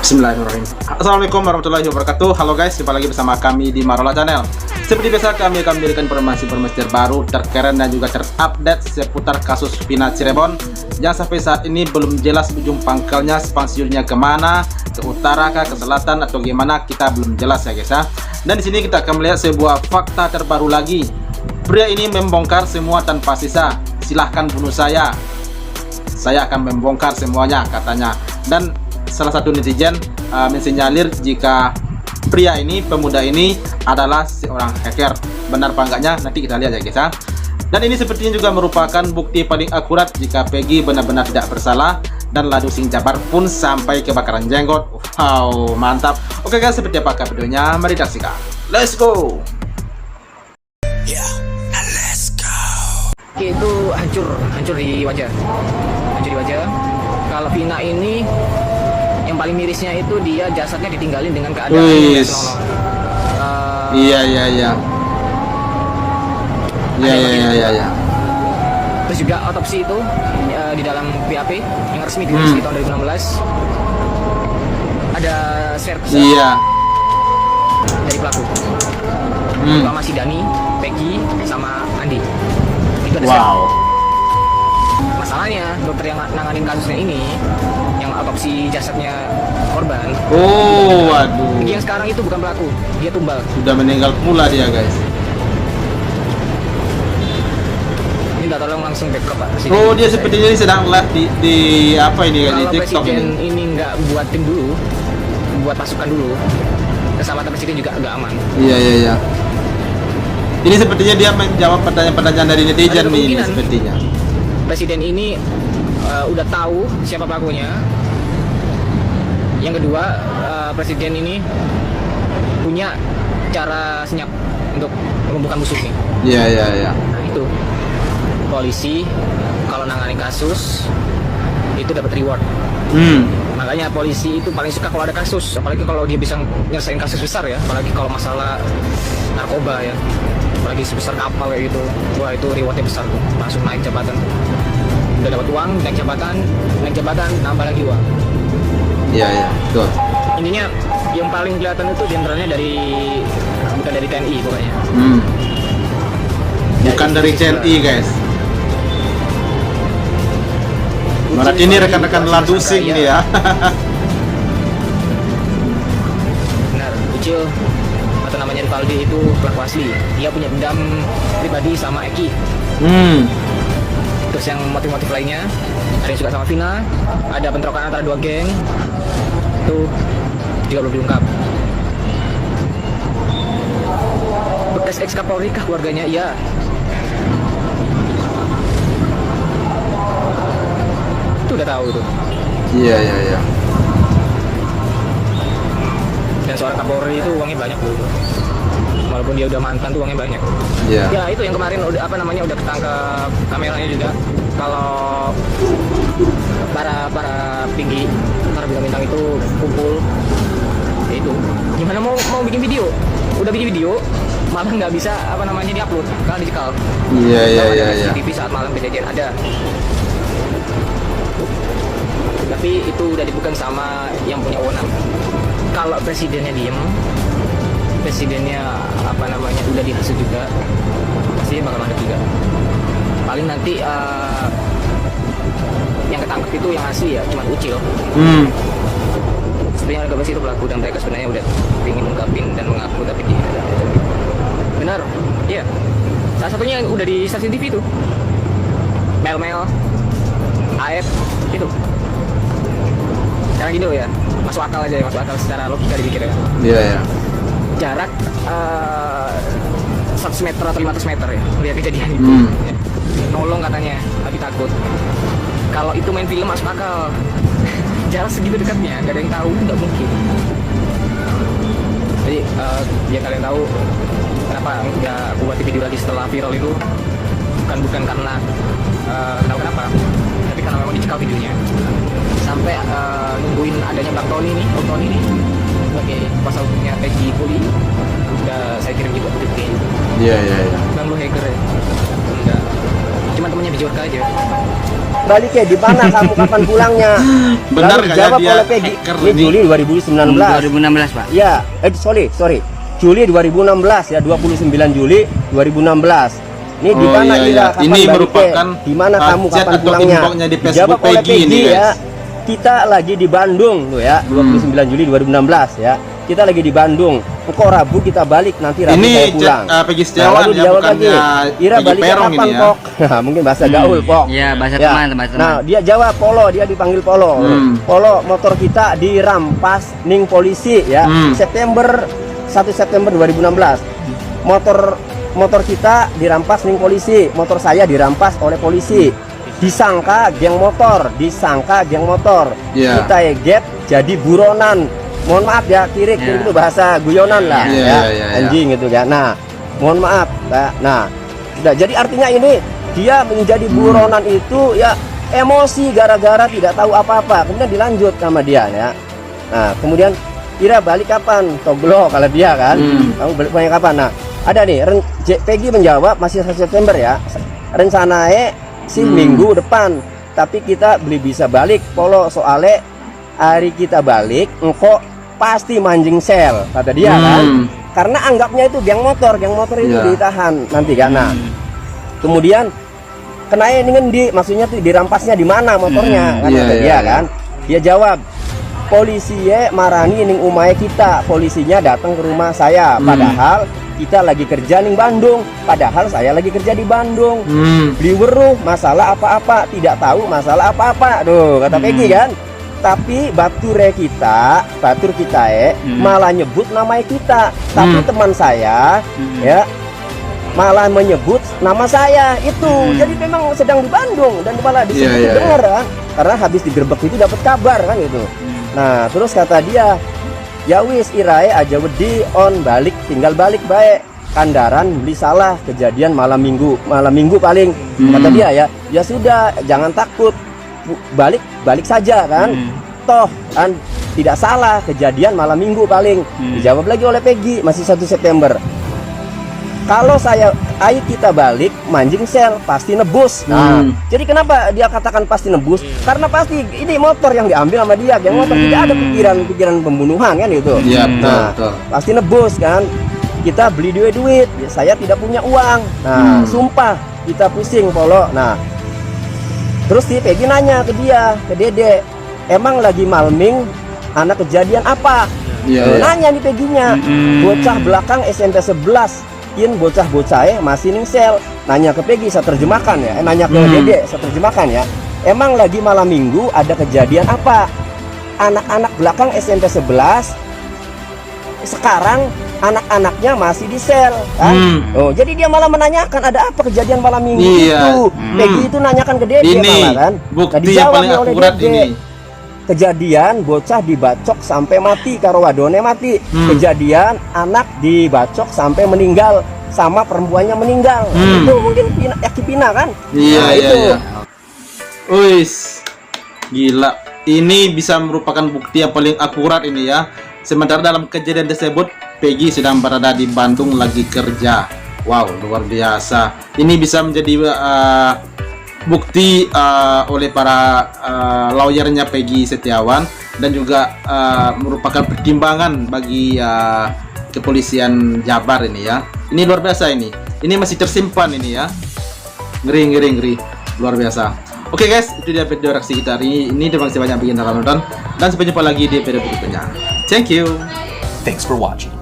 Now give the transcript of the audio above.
Bismillahirrahmanirrahim. Assalamualaikum warahmatullahi wabarakatuh. Halo guys, jumpa lagi bersama kami di Marola Channel. Seperti biasa kami akan memberikan informasi-informasi terbaru, terkeren dan juga terupdate seputar kasus Vina Cirebon yang sampai saat ini belum jelas ujung pangkalnya, spasiunnya kemana, ke utara kah, ke selatan atau gimana, kita belum jelas ya guys ya. Dan di sini kita akan melihat sebuah fakta terbaru lagi. Pria ini membongkar semua tanpa sisa. Silahkan bunuh saya akan membongkar semuanya katanya. Dan salah satu netizen mensinyalir jika pria ini, pemuda ini adalah seorang hacker. Benar apa enggaknya nanti kita lihat ya guys ya. Dan ini sepertinya juga merupakan bukti paling akurat jika Peggy benar-benar tidak bersalah dan Ladu Sing Jabar pun sampai kebakaran jenggot. Wow, mantap. Oke guys, seperti apakah videonya? Mari kita saksikan. Let's go. Itu hancur di wajah. Kalau Vina ini yang paling mirisnya itu dia jasadnya ditinggalin dengan keadaan senonoh. Iya. Terus juga otopsi itu di dalam BAP yang resmi dirilis di tahun 2016 ada share dari pelaku. Sama si Dani, Peggy, sama Andi. Itu ada share. Masalahnya dokter yang nanganin kasusnya ini, yang otopsi jasadnya korban. Waduh. Yang sekarang itu bukan pelaku, dia tumbal. Sudah meninggal pula dia guys. Minta tolong langsung backup Pak Presiden. Dia sepertinya ini sedang live di apa ini kan, di TikTok Presiden ini. nggak buat tim dulu, buat pasukan dulu, keselamatan Presiden juga nggak aman. Iya. Ini sepertinya dia menjawab pertanyaan-pertanyaan dari netizen nih, ini sepertinya. Presiden ini udah tahu siapa pelakunya. Yang kedua, Presiden ini punya cara senyap untuk melumpuhkan musuhnya. Iya. Nah itu, polisi kalau nanganin kasus itu dapat reward. Makanya polisi itu paling suka kalau ada kasus, apalagi kalau dia bisa nyelesain kasus besar ya, apalagi kalau masalah narkoba ya, apalagi sebesar kapal kayak gitu. Wah itu rewardnya besar tuh, langsung naik jabatan. Udah dapat uang, naik jabatan, nambah lagi uang. Iya, betul. Intinya yang paling kelihatan itu jenderalnya bukan dari TNI pokoknya. Bukan dari TNI guys. Berarti ini rekan-rekan Ladu Sing ini ya. Benar, Ucil atau namanya Rivaldi itu pelaku asli. Dia punya dendam pribadi sama Eki. Terus yang motif-motif lainnya, ada yang suka sama Vina, ada bentrokan antara dua geng, itu juga belum diungkap. Bekas ex Kapolri kah keluarganya? Iya. Itu udah tahu tuh. Iya. Dan seorang Kapolri itu uangnya banyak dulu. Walaupun dia udah mantan tuh uangnya banyak. Iya. Ya itu yang kemarin udah udah ketangkep kameranya juga. Kalau para tinggi, para bintang-bintang itu kumpul, ya itu gimana mau bikin video? Udah bikin video, malah nggak bisa diupload karena dicekal. Iya. TV saat malam kejadian ada. Tapi itu udah dibukan sama yang punya wewenang. Kalau presidennya diem, presidennya udah dihasut juga, pasti bakal ada juga. Paling nanti yang ketangkep itu yang asli ya cuma Ucil. Sebenarnya agak itu pelaku dan mereka sebenarnya udah ingin mengungkapin dan mengaku tapi dia benar. Iya. Salah satunya yang udah di stasiun TV itu. Mel AF itu. Sekarang gitu ya. Masuk akal secara logika dipikir ya. Iya. Jarak 100 meter atau 500 meter ya lihat kejadian itu. Nolong katanya, tapi takut. Kalau itu main film masuk akal. Jarak segitu dekatnya, gak ada yang tahu, nggak mungkin. Jadi biar kalian tahu kenapa nggak aku buat video lagi setelah viral itu, bukan karena tahu kenapa, tapi karena memang dicekal videonya. Sampai nungguin adanya Bang Tony nih sebagai kuasa hukumnya Peggy Puli, udah saya kirim juga videonya. Iya. Bang lu hacker ya? Enggak. teman-temannya Bijorka aja. Balik ya, di mana kamu, kapan pulangnya? Benar Lalu kayak dijawab dia oleh Peggy. hacker Ini ini. Juli 2019. 2016 Pak. Ya, sorry. Juli 2016 ya, 29 Juli 2016. Ini di Oh, mana iya, Ira? iya. Kapan Ini baliknya? merupakan, Di mana kamu, chat kapan atau pulangnya? inboxnya di Facebook Dijawab oleh Peggy ini, ya. guys. Kita lagi di Bandung tuh ya, 29 Juli 2016 ya. Kita lagi di Bandung. Engkau Rabu kita balik, nanti Rabu Ini saya chat pulang. Peggy Setiawan lalu ya, dijawab bukannya Ira Peggy baliknya Perong kapan ini ya. Pok? Mungkin bahasa gaul Pok. Iya, bahasa Ya. teman, bahasa teman. Nah, dia jawab Polo, dia dipanggil Polo. Polo, motor kita dirampas ning polisi ya. September 1 September 2016. Motor kita dirampas ning polisi. Motor saya dirampas oleh polisi. Disangka geng motor. Iya. Kita eget jadi buronan. Mohon maaf ya, kirik itu bahasa guyonan lah Iya, ya. iya. Anjing gitu ya. Nah, mohon maaf. Nah, sudah jadi artinya ini dia menjadi buronan itu ya emosi gara-gara tidak tahu apa-apa. Kemudian dilanjut sama dia ya. Nah, kemudian Ira balik kapan? Toglo kalau dia kan. Kamu balik pulang kapan? Nah, ada nih Peggy menjawab masih 1 September ya. Rencananya sih minggu depan. Tapi kita bisa balik Polo soalnya hari kita balik engkau pasti manjing sel kata dia kan. Karena anggapnya itu geng motor itu Iya. ditahan nanti kan. Nah, kemudian kenanya ini ngendi, maksudnya tuh dirampasnya di mana motornya kan Iya, kata iya, dia iya. kan. Dia jawab polisi marani ning umai kita, polisinya datang ke rumah saya padahal kita lagi kerja ning Bandung, padahal saya lagi kerja di Bandung. Beli weruh masalah apa-apa, tidak tahu masalah apa-apa. Tuh kata Peggy kan. Tapi batur kita malah nyebut nama kita. Tapi teman saya ya malah menyebut nama saya itu. Jadi memang sedang di Bandung dan malah disebut Iya, iya, dengar kan. Karena habis digerebek itu dapat kabar kan gitu. Nah, terus kata dia, "Ya wis Irae aja wedi on balik, tinggal balik baik. Kandaran beli salah, kejadian malam minggu paling." Kata dia ya sudah, jangan takut. Balik saja kan. Toh kan tidak salah, kejadian malam minggu paling. Dijawab lagi oleh Peggy masih 1 September. Kalau kita balik manjing sel pasti nebus. Nah, jadi kenapa dia katakan pasti nebus? Karena pasti ini motor yang diambil sama dia. Yang motor tidak ada pikiran pembunuhan kan gitu. Iya, betul. Pasti nebus kan. Kita beli duit, saya tidak punya uang. Nah, sumpah kita pusing Polo. Nah, terus si Peggy nanya ke Dede, emang lagi malming anak kejadian apa? Nanya nih Peggy-nya. Bocah belakang SMP 11. Bocah-bocah masih ning sel. Nanya ke Peggy, saya terjemahkan ya. Nanya ke Dede, saya terjemahkan ya. Emang lagi malam minggu ada kejadian apa? Anak-anak belakang SMP 11 sekarang anak-anaknya masih di sel kan. Oh, jadi dia malah menanyakan ada apa kejadian malam minggu itu. Peggy itu nanyakan ke Dede Ini malah kan. bukti yang paling akurat ini. Kejadian bocah dibacok sampai mati karo wadone mati. Kejadian anak dibacok sampai meninggal sama perempuannya meninggal. Itu mungkin Pina kan? Iya, itu. iya. Wis. Gila. Ini bisa merupakan bukti yang paling akurat ini ya. Sementara dalam kejadian tersebut Peggy sedang berada di Bandung lagi kerja. Wow, luar biasa. Ini bisa menjadi bukti oleh para lawyernya Peggy Setiawan dan juga merupakan pertimbangan bagi kepolisian Jabar ini ya. Ini luar biasa ini. Ini masih tersimpan ini ya. Ngeri. Luar biasa. Oke guys, itu dia video reaksi kita hari ini. Terima kasih banyak bagi yang telah menonton dan sampai jumpa lagi di video berikutnya. Thank you. Thanks for watching.